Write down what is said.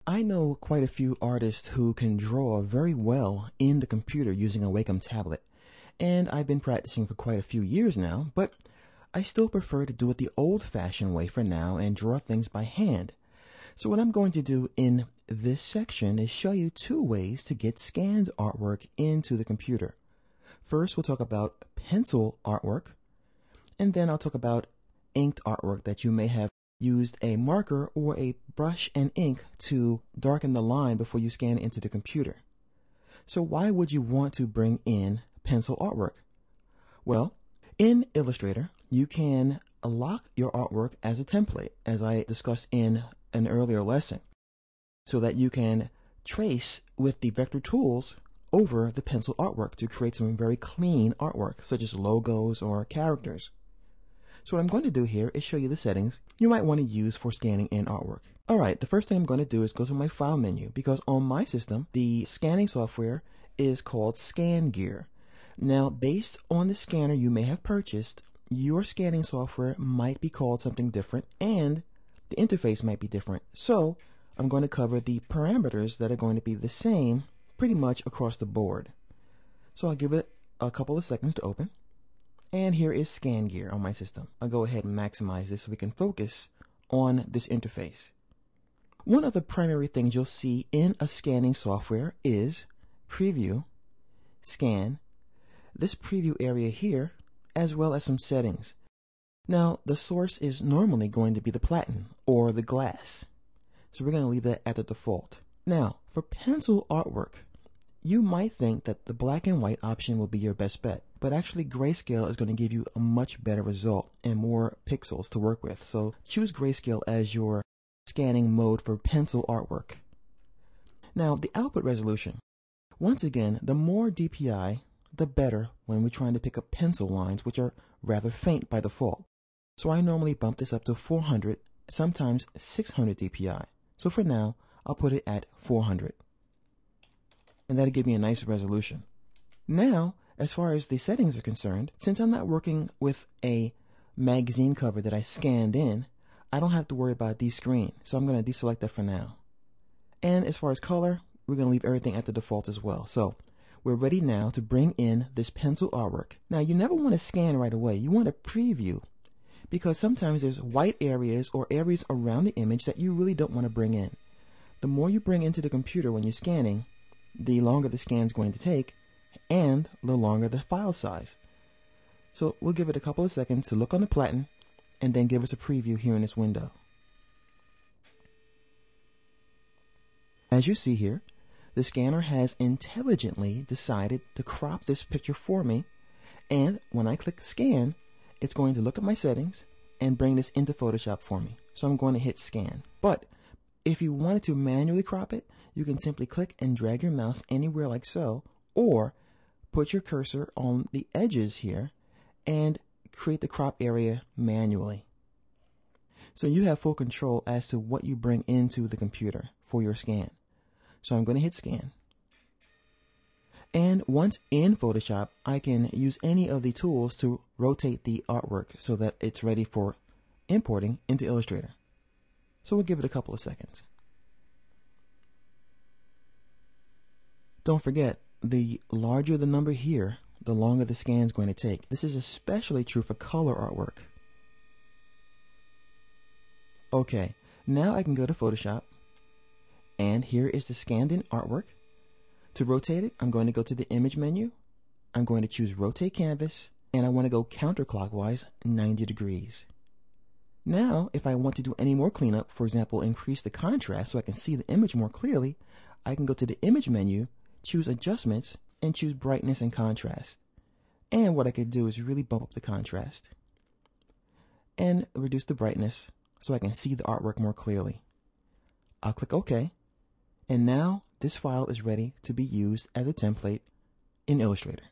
I know quite a few artists who can draw very well in the computer using a Wacom tablet, and I've been practicing for quite a few years now, but I still prefer to do it the old-fashioned way for now and draw things by hand. So what I'm going to do in this section is show you two ways to get scanned artwork into the computer. First, we'll talk about pencil artwork, and then I'll talk about inked artwork that you may have used a marker or a brush and ink to darken the line before you scan it into the computer. So why would you want to bring in pencil artwork? Well, in Illustrator, you can lock your artwork as a template, as I discussed in an earlier lesson, so that you can trace with the vector tools over the pencil artwork to create some very clean artwork, such as logos or characters. So what I'm going to do here is show you the settings you might want to use for scanning in artwork. Alright, the first thing I'm going to do is go to my file menu, because on my system, the scanning software is called ScanGear. Now, based on the scanner you may have purchased, your scanning software might be called something different, and the interface might be different. So I'm going to cover the parameters that are going to be the same pretty much across the board. So I'll give it a couple of seconds to open. And here is ScanGear on my system. I'll go ahead and maximize this so we can focus on this interface. One of the primary things you'll see in a scanning software is Preview, Scan, this preview area here, as well as some settings. Now, the source is normally going to be the platen or the glass. So we're going to leave that at the default. Now, for pencil artwork, you might think that the black and white option will be your best bet, but actually grayscale is going to give you a much better result and more pixels to work with. So choose grayscale as your scanning mode for pencil artwork. Now, the output resolution. Once again, the more DPI, the better when we're trying to pick up pencil lines, which are rather faint by default. So I normally bump this up to 400, sometimes 600 DPI. So for now, I'll put it at 400. And that'll give me a nice resolution. Now, as far as the settings are concerned, since I'm not working with a magazine cover that I scanned in, I don't have to worry about descreen. So I'm going to deselect that for now. And as far as color, we're going to leave everything at the default as well. So we're ready now to bring in this pencil artwork. Now, you never want to scan right away. You want to preview, because sometimes there's white areas or areas around the image that you really don't want to bring in. The more you bring into the computer when you're scanning, the longer the scan is going to take, and the longer the file size. So we'll give it a couple of seconds to look on the platen, and then give us a preview here in this window. As you see here, the scanner has intelligently decided to crop this picture for me, and when I click scan, it's going to look at my settings and bring this into Photoshop for me. So I'm going to hit scan. But if you wanted to manually crop it, you can simply click and drag your mouse anywhere like so, or put your cursor on the edges here and create the crop area manually. So you have full control as to what you bring into the computer for your scan. So I'm going to hit scan. And once in Photoshop, I can use any of the tools to rotate the artwork so that it's ready for importing into Illustrator. So we'll give it a couple of seconds. Don't forget, the larger the number here, the longer the scan is going to take. This is especially true for color artwork. Okay, now I can go to Photoshop, and here is the scanned in artwork. To rotate it, I'm going to go to the image menu. I'm going to choose rotate canvas, and I want to go counterclockwise 90 degrees. Now, if I want to do any more cleanup, for example, increase the contrast so I can see the image more clearly, I can go to the image menu, choose adjustments, and choose brightness and contrast. And what I could do is really bump up the contrast and reduce the brightness so I can see the artwork more clearly. I'll click OK, and now this file is ready to be used as a template in Illustrator.